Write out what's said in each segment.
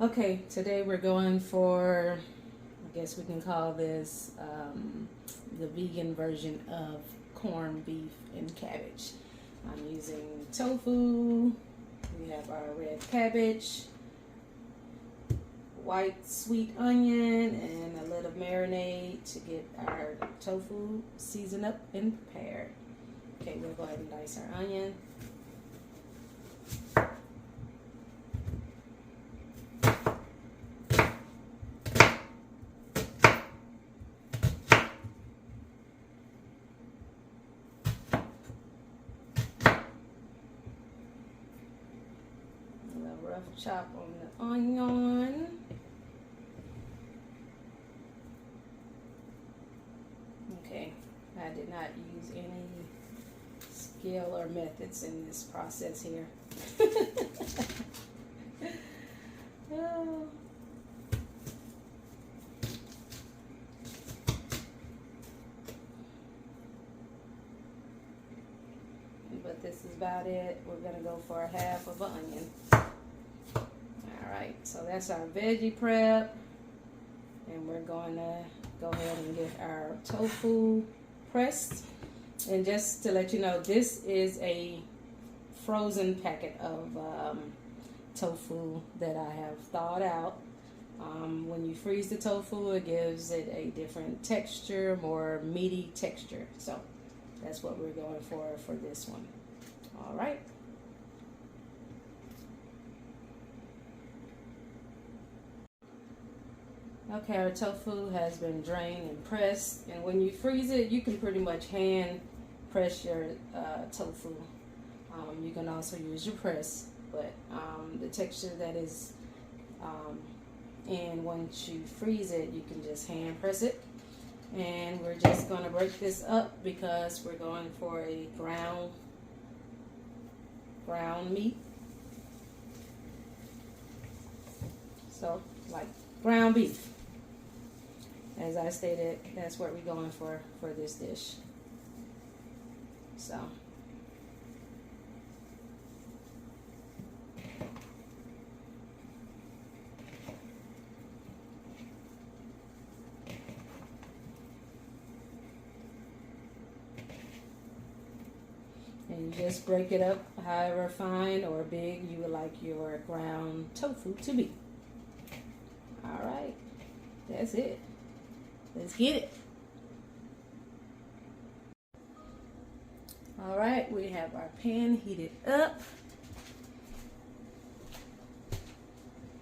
Okay, today we're going for, I guess we can call this the vegan version of corned beef and cabbage. I'm using tofu, we have our red cabbage, white sweet onion, and a little marinade to get our tofu seasoned up and prepared. Okay, we'll go ahead and dice our onion. Rough chop on the onion. Okay, I did not use any skill or methods in this process here. Oh. But this is about it. We're gonna go for a half of an onion. Alright, so that's our veggie prep, and we're going to go ahead and get our tofu pressed. And just to let you know, this is a frozen packet of tofu that I have thawed out. When you freeze the tofu, it gives it a different texture, more meaty texture. So that's what we're going for this one. Alright. Okay, our tofu has been drained and pressed, and when you freeze it, you can pretty much hand press your tofu. You can also use your press, but the texture that is in once you freeze it, you can just hand press it. And we're just going to break this up because we're going for a ground meat. So, like ground beef. As I stated, that's what we're going for this dish. So, and you just break it up however fine or big you would like your ground tofu to be. Alright, that's it. Let's get it. Alright, we have our pan heated up.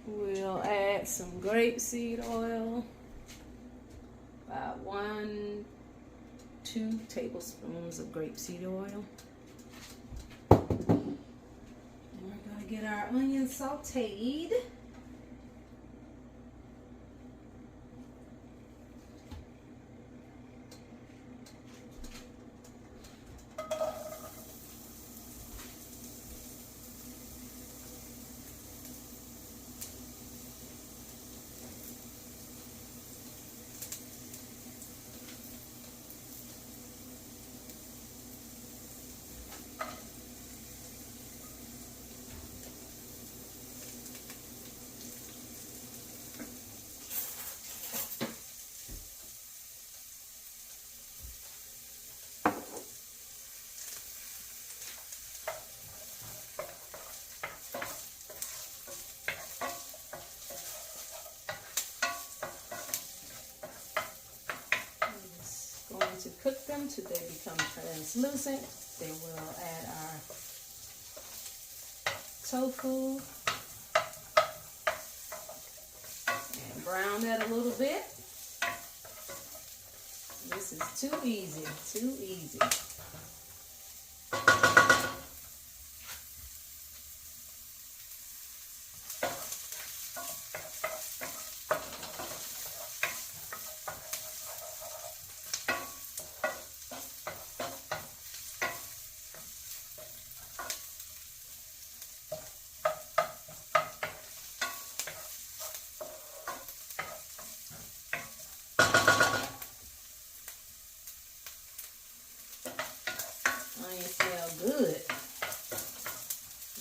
We'll add some grapeseed oil. About 1-2 tablespoons of grapeseed oil. And we're going to get our onions sauteed. To cook them till they become translucent. Then we'll add our tofu and brown that a little bit. This is too easy, too easy. Onions smell good.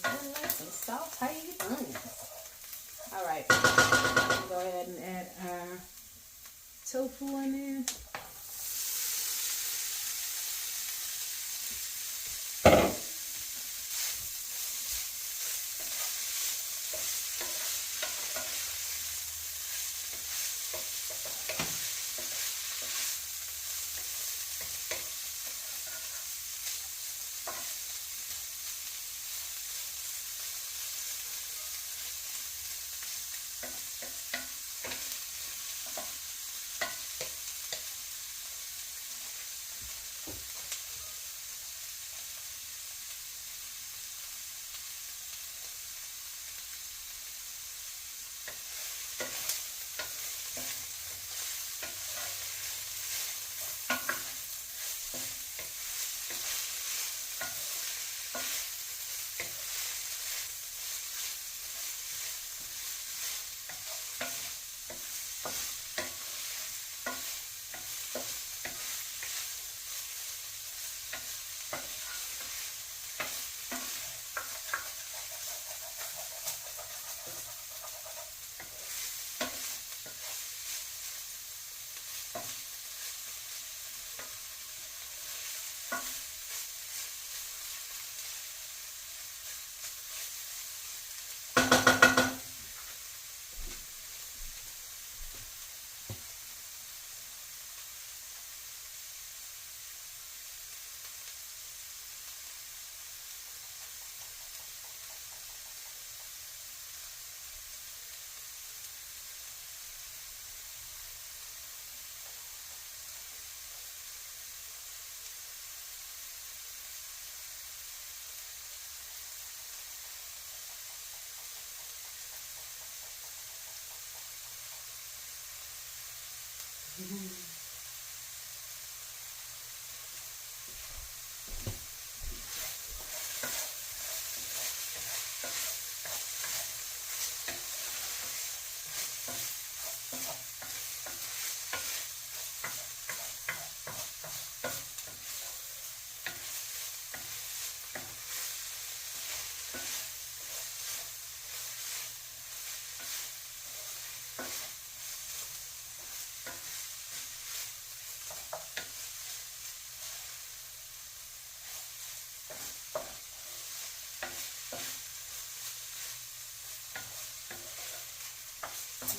Nothing like some sauteed onions. All right.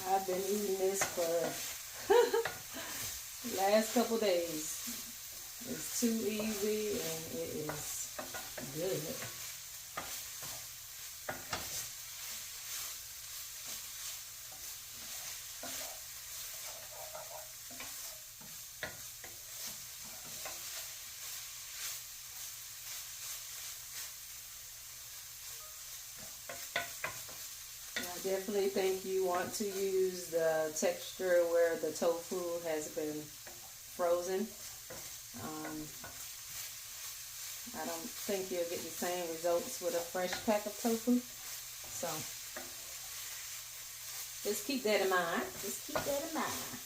I've been eating this for last couple days. It's too easy and it is good. I definitely think you want to use the texture where the tofu has been frozen. I don't think you'll get the same results with a fresh pack of tofu. So just keep that in mind. Just keep that in mind.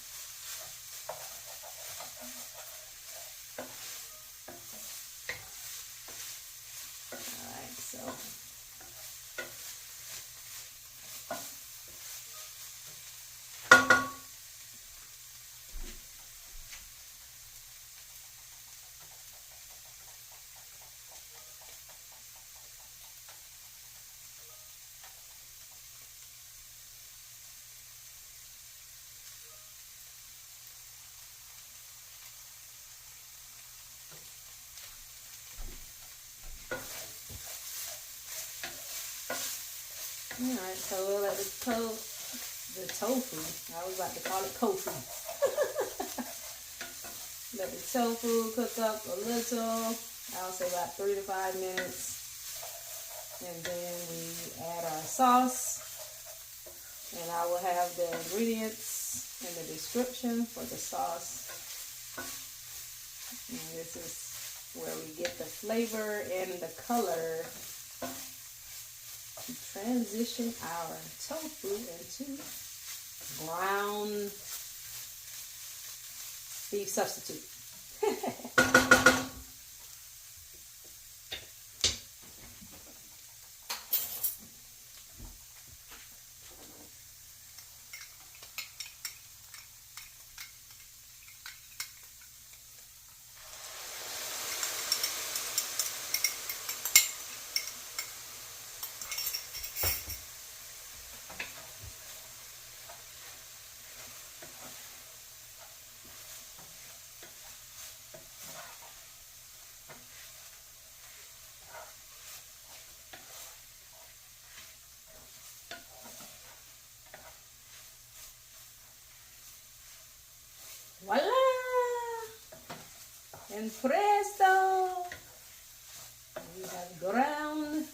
Alright, so alright, so we'll let the tofu, I was about to call it tofu. Let the tofu cook up a little, I'll say about 3 to 5 minutes. And then we add our sauce. And I will have the ingredients in the description for the sauce. And this is where we get the flavor and the color to transition our tofu into ground beef substitute. And presto! We have ground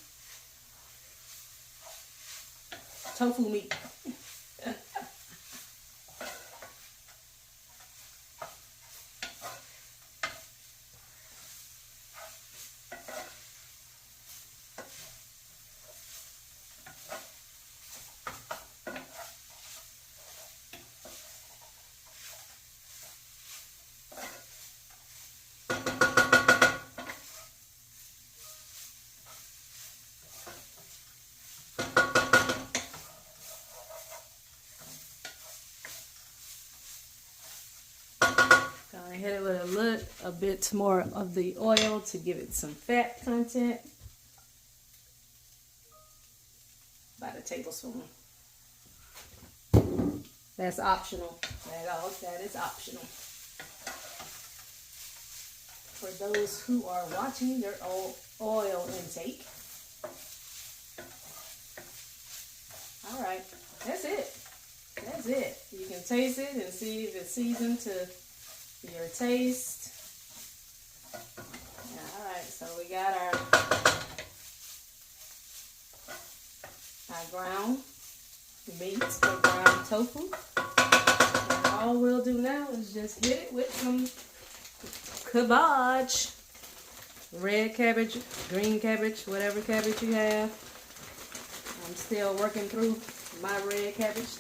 tofu meat. Gonna hit it with a bit more of the oil to give it some fat content. About a tablespoon. That's optional. That is optional. For those who are watching their oil intake. All right, that's it. That's it. You can taste it and see if it's seasoned to your taste. All right, so we got our ground meat or ground tofu. And all we'll do now is just hit it with some cabbage, red cabbage, green cabbage, whatever cabbage you have. I'm still working through my red cabbage.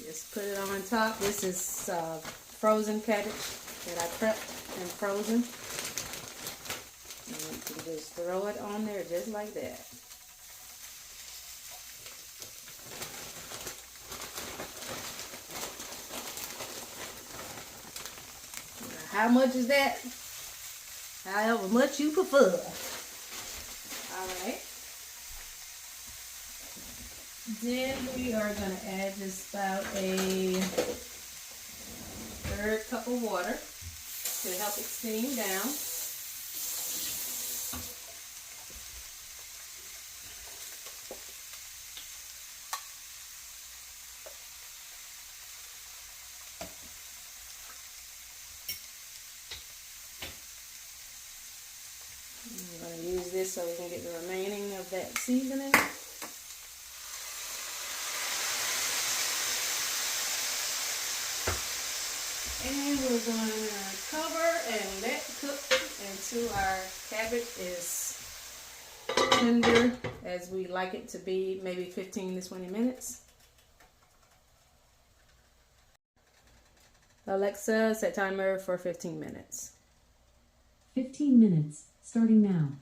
Just put it on top. This is frozen cabbage that I prepped and frozen. And you can just throw it on there just like that. Now, how much is that? However much you prefer. Alright. Then we are going to add just about a third cup of water to help it steam down. I'm going to use this so we can get the remaining of that seasoning. And we're going to cover and let cook until our cabbage is tender as we like it to be, maybe 15 to 20 minutes. Alexa, set timer for 15 minutes. 15 minutes, starting now.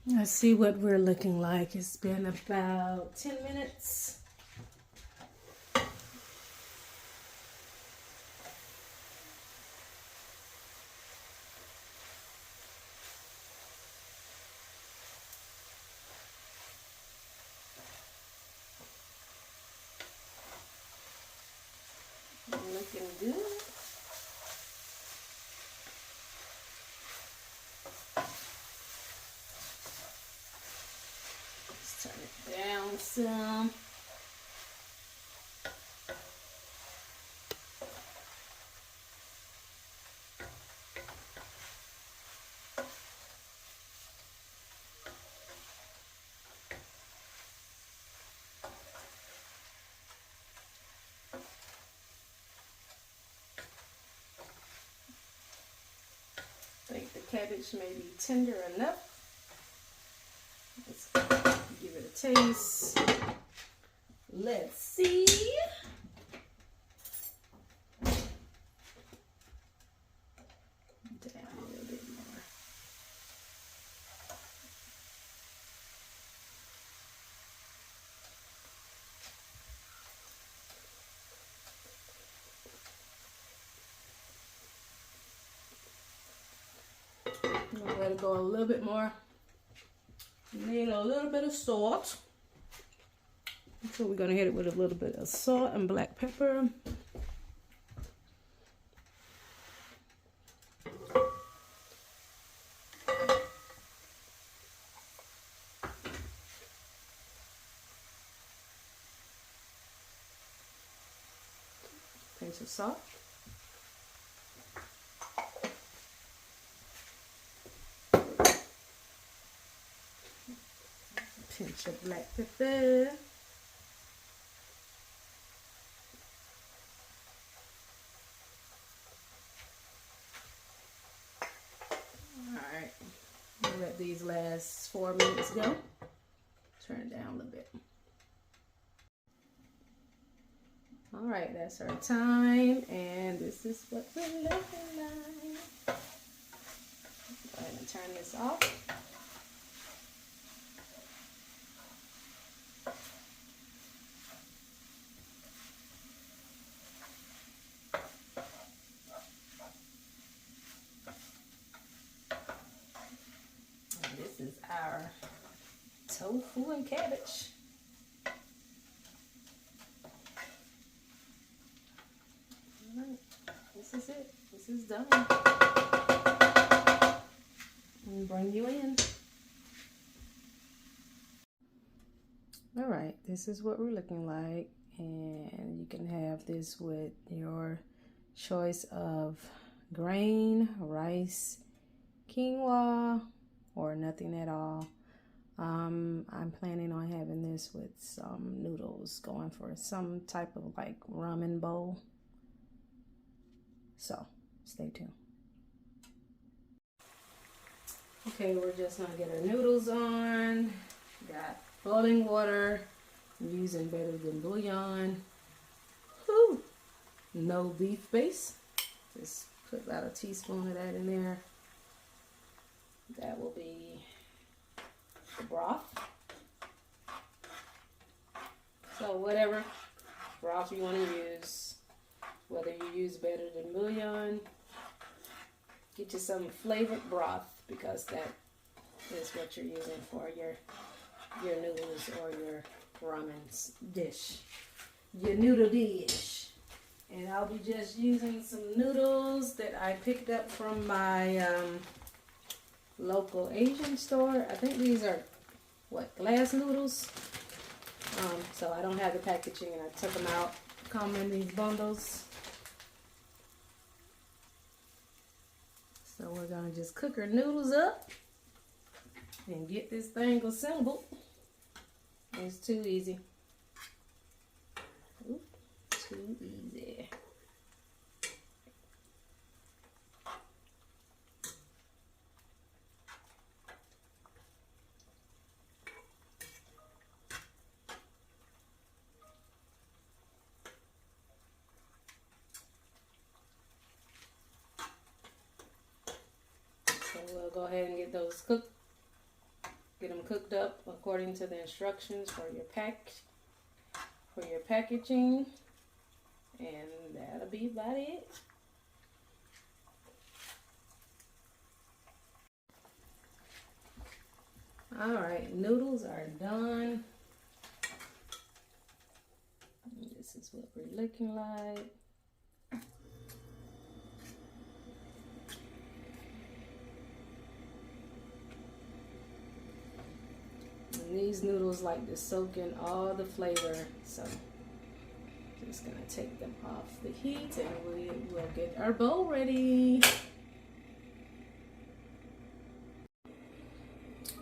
Let's see what we're looking like. It's been about 10 minutes. Looking good. Let's turn it down some. I think the cabbage may be tender enough. Let's give it a taste. Let's see. Down a little bit more. I'm going to let it go a little bit more. Need a little bit of salt. So we're going to hit it with a little bit of salt and black pepper. pinch of salt. Pinch of black pepper. Alright, we'll let these last 4 minutes go. Turn it down a little bit. Alright, that's our time, and this is what we're looking like. Go ahead and turn this off. And this is our tofu and cabbage. Alright, this is it. This is done. And bring you in. Alright, this is what we're looking like. And you can have this with your choice of grain, rice, quinoa, or nothing at all. I'm planning on having this with some noodles, going for some type of like ramen bowl. So stay tuned. Okay, we're just gonna get our noodles on. Got boiling water. I'm using better than bouillon. Whew. No beef base. Just put about a teaspoon of that in there. That will be the broth. So whatever broth you want to use, whether you use better than bouillon, get you some flavored broth, because that is what you're using for your noodles or your ramen dish, your noodle dish. And I'll be just using some noodles that I picked up from my local Asian store. I think these are glass noodles. So I don't have the packaging, and I took them out. Come in these bundles. So we're gonna just cook our noodles up and get this thing assembled. It's too easy. Ooh, too easy. So we'll go ahead and get those cooked. Get them cooked up according to the instructions for your packaging, and that'll be about it. All right, noodles are done. This is what we're looking like. And these noodles like to soak in all the flavor, so just gonna take them off the heat, and we will get our bowl ready.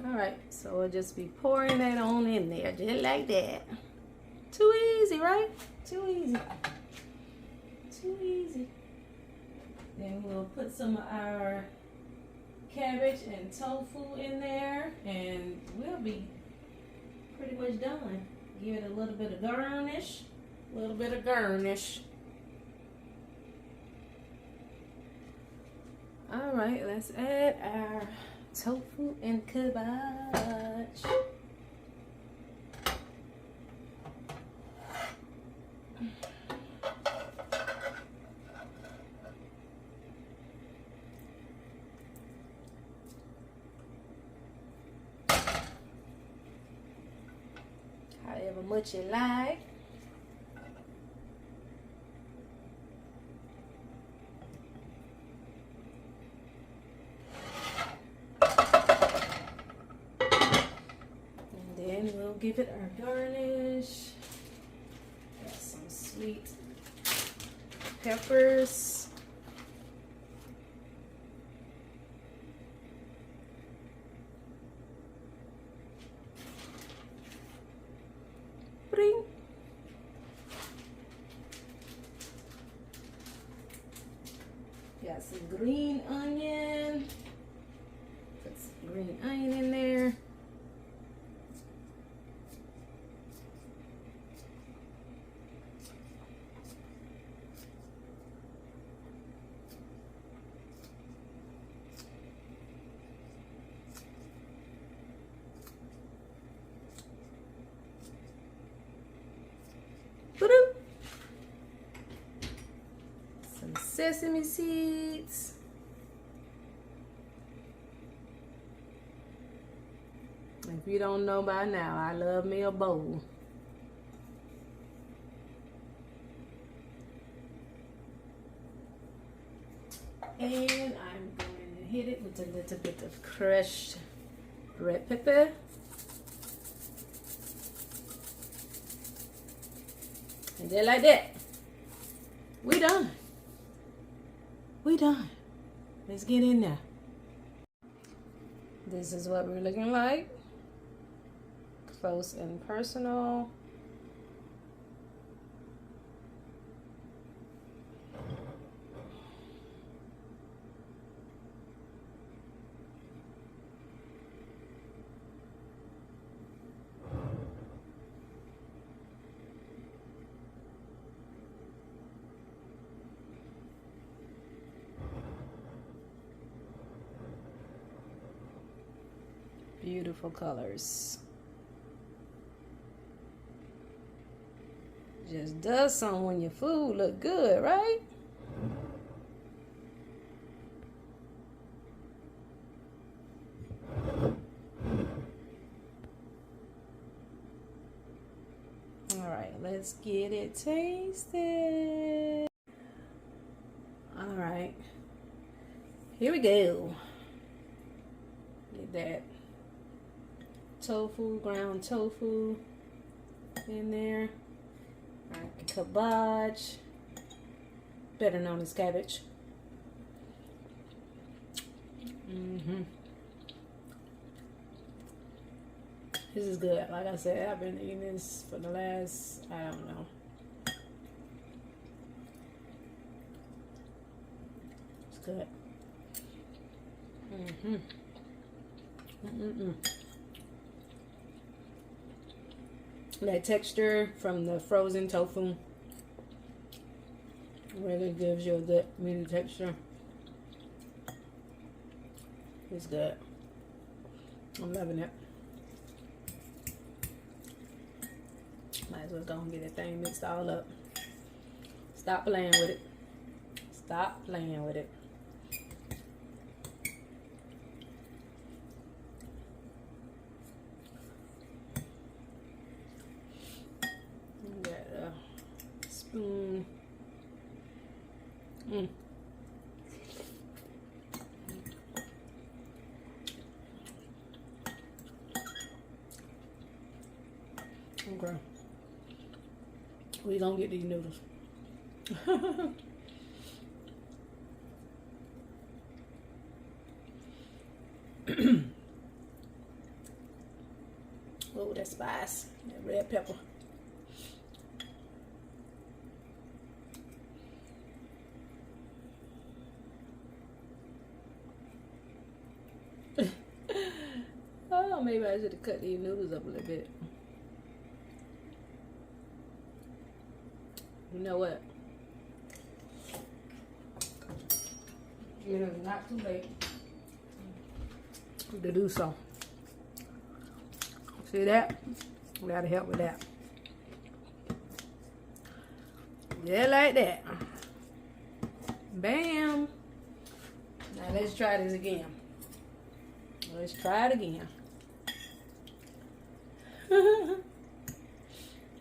All right, so we'll just be pouring that on in there, just like that. Too easy, right? Too easy. Too easy. Then we'll put some of our cabbage and tofu in there, and we'll be pretty much done. Give it a little bit of garnish. A little bit of garnish. All right, let's add our tofu and cabbage. However much you like. We'll give it our garnish. Got some sweet peppers. Bring. Got some green onion. Put some green onion in there. Some sesame seeds. If you don't know by now, I love me a bowl. And I'm going to hit it with a little bit of crushed red pepper. And just like that, we done. We done. Let's get in there. This is what we're looking like. Close and personal. Beautiful colors. Just does something when your food look good, right? All right, let's get it tasted. All right, here we go. Get that tofu, ground tofu in there. Cabbage, better known as cabbage. This is good. Like I said, I've been eating this for the last, I don't know. It's good. That texture from the frozen tofu really gives you a good meaty texture. It's good. I'm loving it. Might as well go and get that thing mixed all up. Stop playing with it. Stop playing with it. Spoon. Okay. We gonna get these noodles. Oh, that spice, that red pepper. Oh, maybe I should have cut these noodles up a little bit. You know what? It is not too late to do so. See that? We gotta help with that. Yeah, like that. Bam. Now let's try this again. Let's try it again.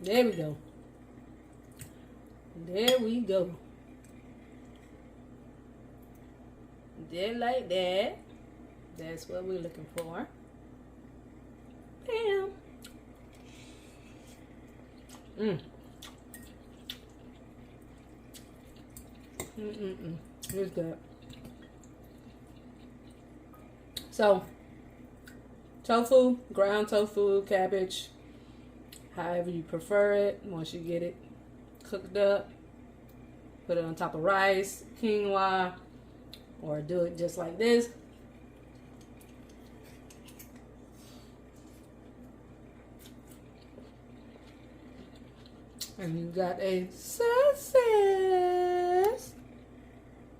There we go. There we go. Just like that. That's what we're looking for. Bam. It's good. So, tofu, ground tofu, cabbage, however you prefer it. Once you get it cooked up, put it on top of rice, quinoa, or do it just like this. And you got a sesame.